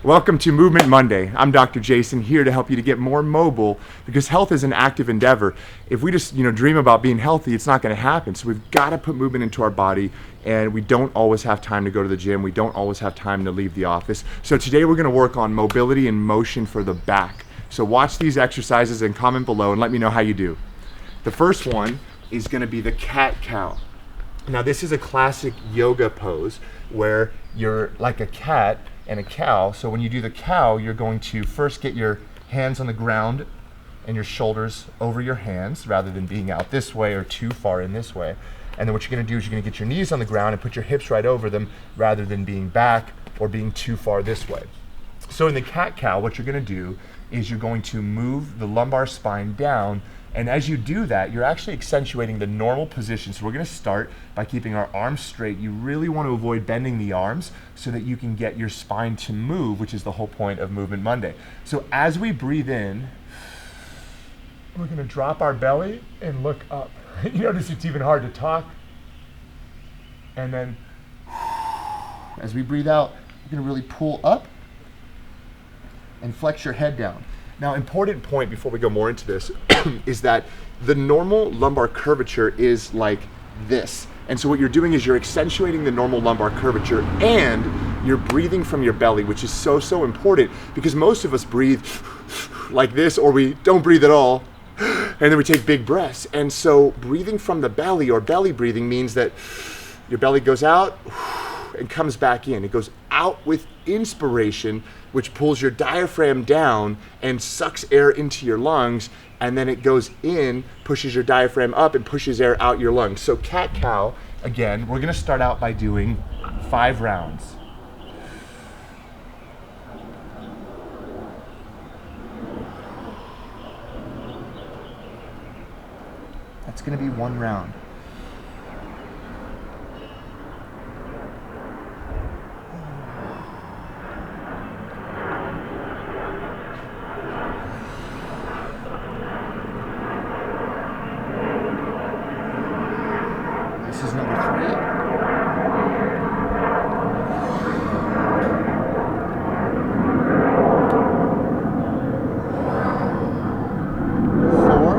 Welcome to Movement Monday. I'm Dr. Jason, here to help you to get more mobile because health is an active endeavor. If we just dream about being healthy, it's not going to happen. So we've got to put movement into our body, and we don't always have time to go to the gym. We don't always have time to leave the office. So today we're going to work on mobility and motion for the back. So watch these exercises and comment below and let me know how you do. The first one is going to be the cat-cow. Now this is a classic yoga pose where you're like a cat and a cow. So when you do the cow, you're going to first get your hands on the ground and your shoulders over your hands rather than being out this way or too far in this way. And then what you're going to do is you're going to get your knees on the ground and put your hips right over them rather than being back or being too far this way. So in the cat-cow, what you're going to do is you're going to move the lumbar spine down, and as you do that, you're actually accentuating the normal position. So we're going to start by keeping our arms straight. You really want to avoid bending the arms so that you can get your spine to move, which is the whole point of Movement Monday. So as we breathe in, we're going to drop our belly and look up. You notice it's even hard to talk. And then as we breathe out, you're going to really pull up and flex your head down. Now, important point before we go more into this is that the normal lumbar curvature is like this. And so what you're doing is you're accentuating the normal lumbar curvature and you're breathing from your belly, which is so important because most of us breathe like this or we don't breathe at all and then we take big breaths. And so breathing from the belly or belly breathing means that your belly goes out and comes back in. It goes out with inspiration, which pulls your diaphragm down and sucks air into your lungs, and then it goes in, pushes your diaphragm up and pushes air out your lungs. So cat-cow, again, we're gonna start out by doing 5 rounds. That's gonna be 1 round. This is number 3. 4.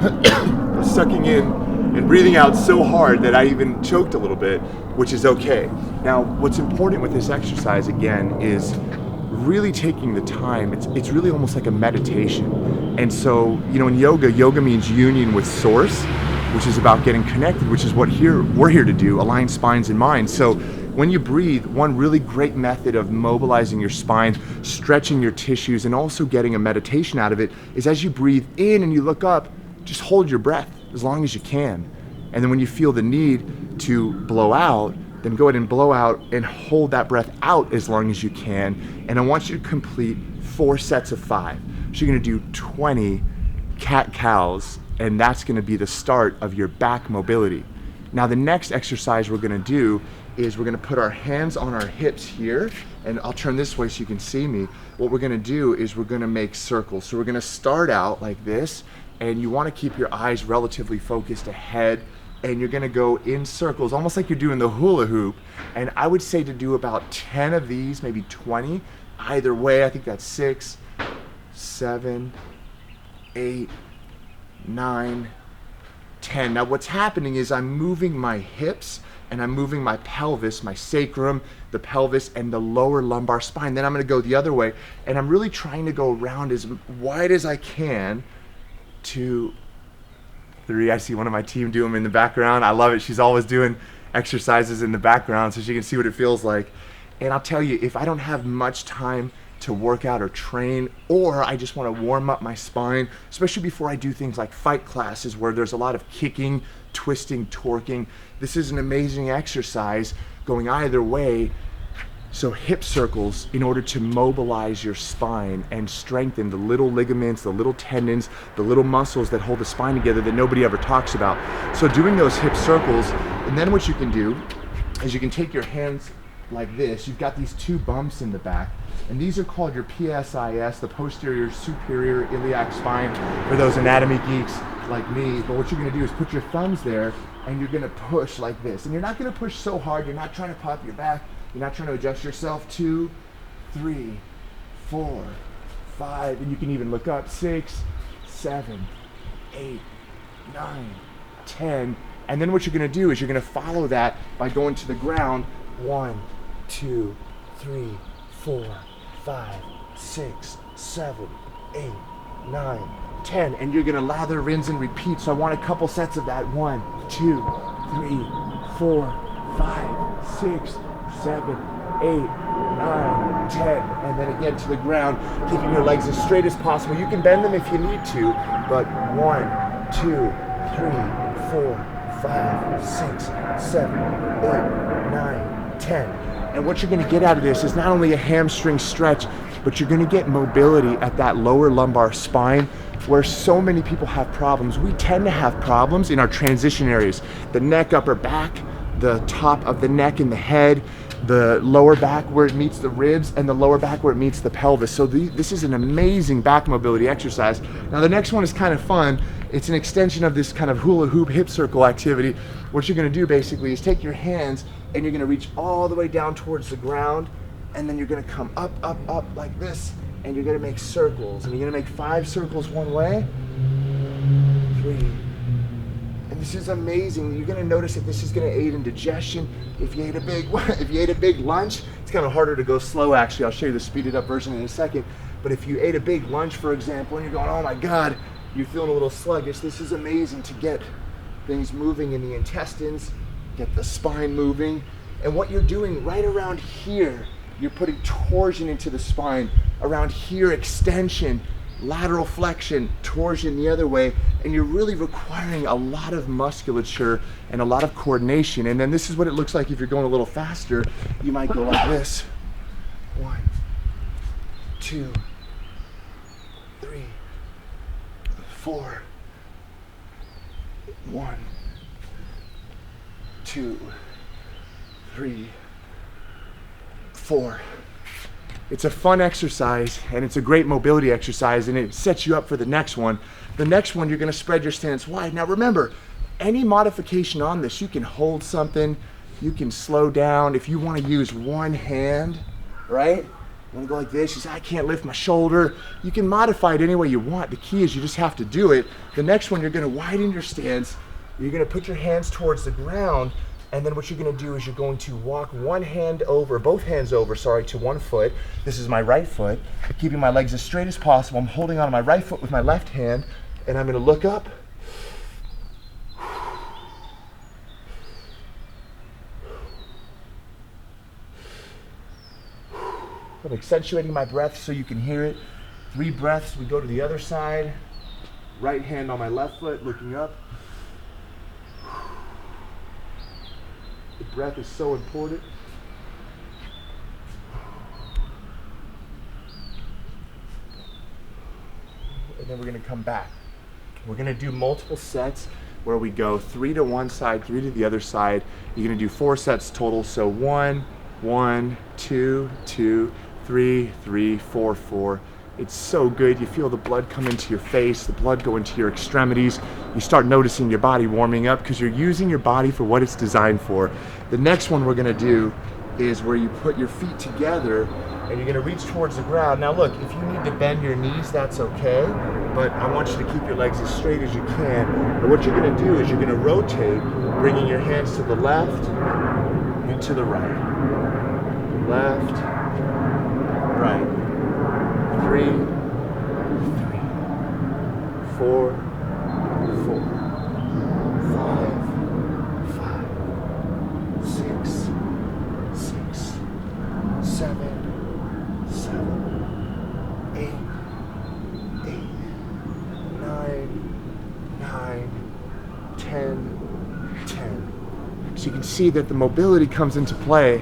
5. Sucking in and breathing out so hard that I even choked a little bit, which is okay. Now, what's important with this exercise, again, is really taking the time. It's really almost like a meditation. And so, in yoga means union with source, which is about getting connected, which is what we're here to do, align spines and minds. So when you breathe, one really great method of mobilizing your spine, stretching your tissues, and also getting a meditation out of it is as you breathe in and you look up, just hold your breath as long as you can. And then when you feel the need to blow out, then go ahead and blow out and hold that breath out as long as you can. And I want you to complete 4 sets of 5. So you're gonna do 20 cat-cows, and that's gonna be the start of your back mobility. Now the next exercise we're gonna do is we're gonna put our hands on our hips here, and I'll turn this way so you can see me. What we're gonna do is we're gonna make circles. So we're gonna start out like this, and you wanna keep your eyes relatively focused ahead, and you're gonna go in circles, almost like you're doing the hula hoop. And I would say to do about 10 of these, maybe 20. Either way, I think that's 6, 7, 8, 9, 10. Now what's happening is I'm moving my hips and I'm moving my pelvis, my sacrum, the pelvis, and the lower lumbar spine. Then I'm gonna go the other way, and I'm really trying to go around as wide as I can. 2, 3, I see one of my team do them in the background. I love it. She's always doing exercises in the background so she can see what it feels like. And I'll tell you, if I don't have much time to work out or train, or I just want to warm up my spine, especially before I do things like fight classes where there's a lot of kicking, twisting, torquing, this is an amazing exercise going either way. So hip circles in order to mobilize your spine and strengthen the little ligaments, the little tendons, the little muscles that hold the spine together that nobody ever talks about. So doing those hip circles, and then what you can do is you can take your hands like this. You've got these 2 bumps in the back, and these are called your PSIS, the posterior superior iliac spine, for those anatomy geeks like me. But what you're gonna do is put your thumbs there, and you're gonna push like this. And you're not gonna push so hard, you're not trying to pop your back, you're not trying to adjust yourself. 2, 3, 4, 5, and you can even look up. 6, 7, 8, 9, 10. And then what you're gonna do is you're gonna follow that by going to the ground. 1, 2, 3, 4, 5, 6, 7, 8, 9, 10. And you're gonna lather, rinse, and repeat. So I want a couple sets of that. 1, 2, 3, 4, 5, 6, 7, 8, 9, 10. And then again to the ground, keeping your legs as straight as possible. You can bend them if you need to, but 1, 2, 3, 4, 5, 6, 7, 8, 9, 10. And what you're gonna get out of this is not only a hamstring stretch, but you're gonna get mobility at that lower lumbar spine where so many people have problems. We tend to have problems in our transition areas, the neck, upper back, the top of the neck and the head, the lower back where it meets the ribs, and the lower back where it meets the pelvis. So this is an amazing back mobility exercise. Now the next one is kind of fun. It's an extension of this kind of hula hoop hip circle activity. What you're gonna do basically is take your hands and you're gonna reach all the way down towards the ground, and then you're gonna come up, up, up like this, and you're gonna make circles. And you're gonna make 5 circles one way, 3. And this is amazing. You're gonna notice that this is gonna aid in digestion. If you ate a big lunch, it's kind of harder to go slow actually. I'll show you the speeded up version in a second. But if you ate a big lunch, for example, and you're going, oh my God, you're feeling a little sluggish, this is amazing to get things moving in the intestines, get the spine moving. And what you're doing right around here, you're putting torsion into the spine. Around here, extension, lateral flexion, torsion the other way, and you're really requiring a lot of musculature and a lot of coordination. And then this is what it looks like if you're going a little faster. You might go like this. 1, 2, 3, 4. 1, 2, 3, 4. It's a fun exercise, and it's a great mobility exercise, and it sets you up for the next one. The next one, you're gonna spread your stance wide. Now remember, any modification on this, you can hold something, you can slow down. If you wanna use one hand, right? You wanna go like this, you say, I can't lift my shoulder. You can modify it any way you want. The key is you just have to do it. The next one, you're gonna widen your stance. You're gonna put your hands towards the ground, and then what you're gonna do is you're going to walk both hands over, to one foot. This is my right foot. Keeping my legs as straight as possible. I'm holding on to my right foot with my left hand, and I'm gonna look up. I'm accentuating my breath so you can hear it. 3 breaths, we go to the other side. Right hand on my left foot, looking up. The breath is so important. And then we're gonna come back. We're gonna do multiple sets where we go 3 to one side, 3 to the other side. You're gonna do 4 sets total. So 1, 1, 2, 2, 3, 3, 4, 4. It's so good. You feel the blood come into your face, the blood go into your extremities. You start noticing your body warming up because you're using your body for what it's designed for. The next one we're gonna do is where you put your feet together and you're gonna reach towards the ground. Now look, if you need to bend your knees, that's okay, but I want you to keep your legs as straight as you can. And what you're gonna do is you're gonna rotate, bringing your hands to the left and to the right. Left, right. 3, 4, 4, 5, 6, 6, 7, 7, 8, 9, 10. So you can see that the mobility comes into play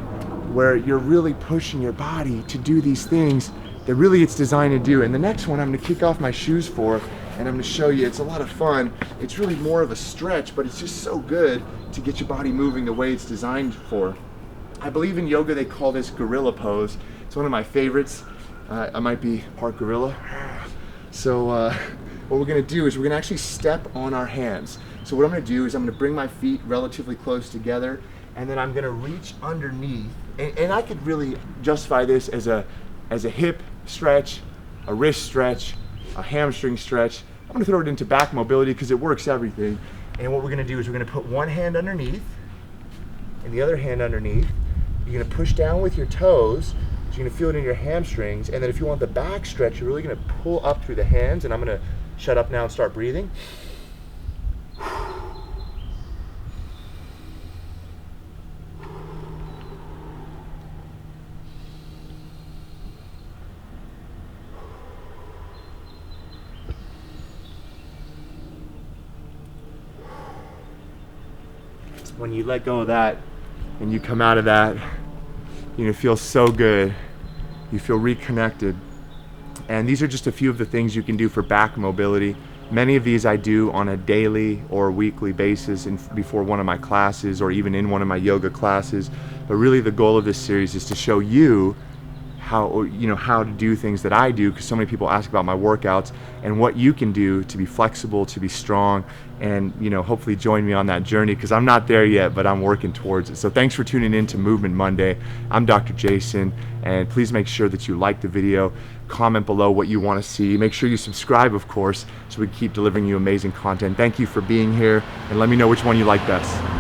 where you're really pushing your body to do these things that really it's designed to do. And the next one I'm gonna kick off my shoes for, and I'm gonna show you, it's a lot of fun. It's really more of a stretch, but it's just so good to get your body moving the way it's designed for. I believe in yoga they call this gorilla pose. It's one of my favorites. I might be part gorilla. So what we're gonna do is we're gonna actually step on our hands. So what I'm gonna do is I'm gonna bring my feet relatively close together, and then I'm gonna reach underneath. And I could really justify this as a hip stretch, a wrist stretch, a hamstring stretch. I'm gonna throw it into back mobility because it works everything. And what we're gonna do is we're gonna put one hand underneath and the other hand underneath. You're gonna push down with your toes, so you're gonna feel it in your hamstrings. And then if you want the back stretch, you're really gonna pull up through the hands. And I'm gonna shut up now and start breathing. When you let go of that and you come out of that, you feel so good. You feel reconnected. And these are just a few of the things you can do for back mobility. Many of these I do on a daily or weekly basis before one of my classes or even in one of my yoga classes. But really the goal of this series is to show you how to do things that I do, because so many people ask about my workouts and what you can do to be flexible, to be strong, and hopefully join me on that journey, because I'm not there yet, but I'm working towards it. So thanks for tuning in to Movement Monday. I'm Dr. Jason, and please make sure that you like the video, comment below what you want to see. Make sure you subscribe, of course, so we can keep delivering you amazing content. Thank you for being here, and let me know which one you like best.